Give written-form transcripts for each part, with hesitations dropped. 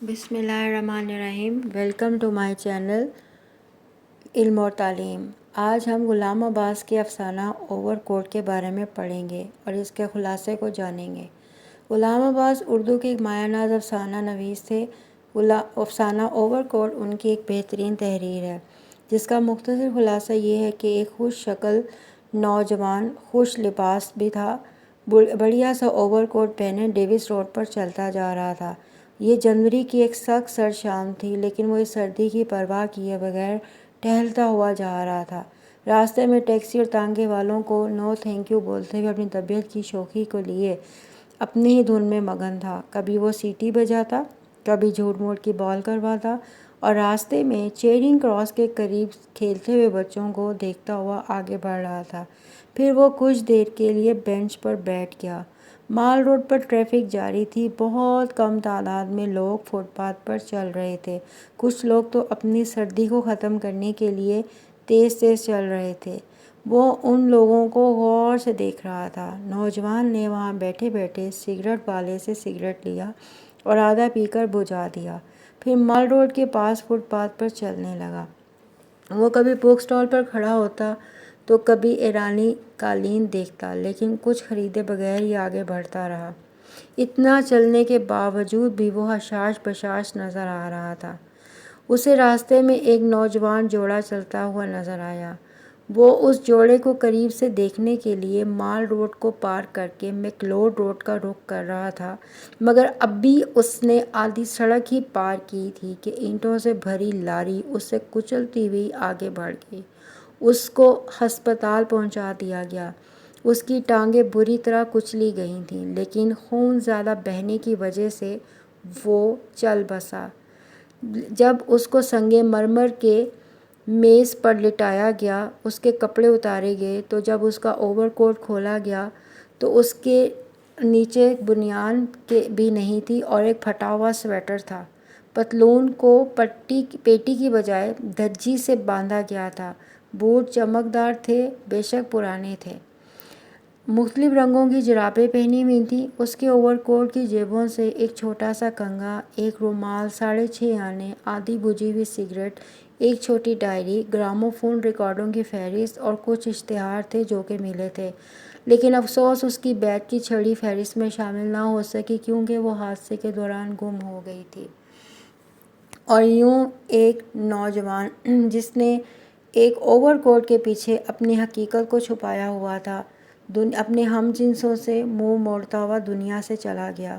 بسم اللہ الرحمن الرحیم۔ ویلکم ٹو مائی چینل علم اور تعلیم۔ آج ہم غلام عباس کے افسانہ اوور کوٹ کے بارے میں پڑھیں گے اور اس کے خلاصے کو جانیں گے۔ غلام عباس اردو کے ایک مایہ ناز افسانہ نویس تھے۔ افسانہ اوور کوٹ ان کی ایک بہترین تحریر ہے جس کا مختصر خلاصہ یہ ہے کہ ایک خوش شکل نوجوان خوش لباس بھی تھا، بڑھیا سا اوور کوٹ پہنے ڈیوس روڈ پر چلتا جا رہا تھا۔ یہ جنوری کی ایک سخت سرد شام تھی، لیکن وہ اس سردی کی پرواہ کیے بغیر ٹہلتا ہوا جا رہا تھا۔ راستے میں ٹیکسی اور تانگے والوں کو نو تھینک یو بولتے ہوئے اپنی طبیعت کی شوخی کے لیے اپنی ہی دھن میں مگن تھا۔ کبھی وہ سیٹی بجاتا، کبھی جھوٹ موٹ کی بال کرواتا اور راستے میں چیرنگ کراس کے قریب کھیلتے ہوئے بچوں کو دیکھتا ہوا آگے بڑھ رہا تھا۔ پھر وہ کچھ دیر کے لیے بینچ پر بیٹھ گیا۔ مال روڈ پر ٹریفک جاری تھی، بہت کم تعداد میں لوگ فٹ پاتھ پر چل رہے تھے۔ کچھ لوگ تو اپنی سردی کو ختم کرنے کے لیے تیز تیز چل رہے تھے۔ وہ ان لوگوں کو غور سے دیکھ رہا تھا۔ نوجوان نے وہاں بیٹھے بیٹھے سگریٹ والے سے سگریٹ لیا اور آدھا پی کر بجھا دیا، پھر مال روڈ کے پاس فٹ پاتھ پر چلنے لگا۔ وہ کبھی بک سٹال پر کھڑا ہوتا تو کبھی ایرانی قالین دیکھتا، لیکن کچھ خریدے بغیر ہی آگے بڑھتا رہا۔ اتنا چلنے کے باوجود بھی وہ حشاش بشاش نظر آ رہا تھا۔ اسے راستے میں ایک نوجوان جوڑا چلتا ہوا نظر آیا۔ وہ اس جوڑے کو قریب سے دیکھنے کے لیے مال روڈ کو پار کر کے میکلوڈ روڈ کا رخ کر رہا تھا، مگر اب بھی اس نے آدھی سڑک ہی پار کی تھی کہ اینٹوں سے بھری لاری اسے کچلتی ہوئی آگے بڑھ گئی۔ اس کو ہسپتال پہنچا دیا گیا۔ اس کی ٹانگیں بری طرح کچلی گئی تھیں، لیکن خون زیادہ بہنے کی وجہ سے وہ چل بسا۔ جب اس کو سنگ مرمر کے میز پر لٹایا گیا، اس کے کپڑے اتارے گئے تو جب اس کا اوور کوٹ کھولا گیا تو اس کے نیچے بنیان بھی نہیں تھی اور ایک پھٹا ہوا سویٹر تھا۔ پتلون کو پیٹی کی بجائے دھجی سے باندھا گیا تھا۔ بوٹ چمکدار تھے، بے شک پرانے تھے۔ مختلف رنگوں کی جرابیں پہنی ہوئی تھیں۔ اس کے اوور کوٹ کی جیبوں سے ایک چھوٹا سا کنگھا، ایک رومال، 6.5 آنے، آدھی بجھی ہوئی سگریٹ، ایک چھوٹی ڈائری، گراموفون ریکارڈوں کی فہرست اور کچھ اشتہار تھے جو کہ ملے تھے، لیکن افسوس اس کی بیگ کی چھڑی فہرست میں شامل نہ ہو سکی کیونکہ وہ حادثے کے دوران گم ہو گئی تھی۔ اور یوں ایک نوجوان جس نے ایک اوور کوٹ کے پیچھے اپنی حقیقت کو چھپایا ہوا تھا، اپنے ہم جنسوں سے منہ موڑتا ہوا دنیا سے چلا گیا۔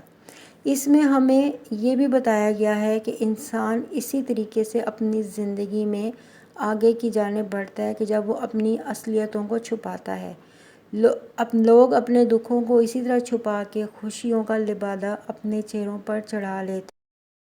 اس میں ہمیں یہ بھی بتایا گیا ہے کہ انسان اسی طریقے سے اپنی زندگی میں آگے کی جانب بڑھتا ہے کہ جب وہ اپنی اصلیتوں کو چھپاتا ہے۔ لوگ اپنے دکھوں کو اسی طرح چھپا کے خوشیوں کا لبادہ اپنے چہروں پر چڑھا لیتے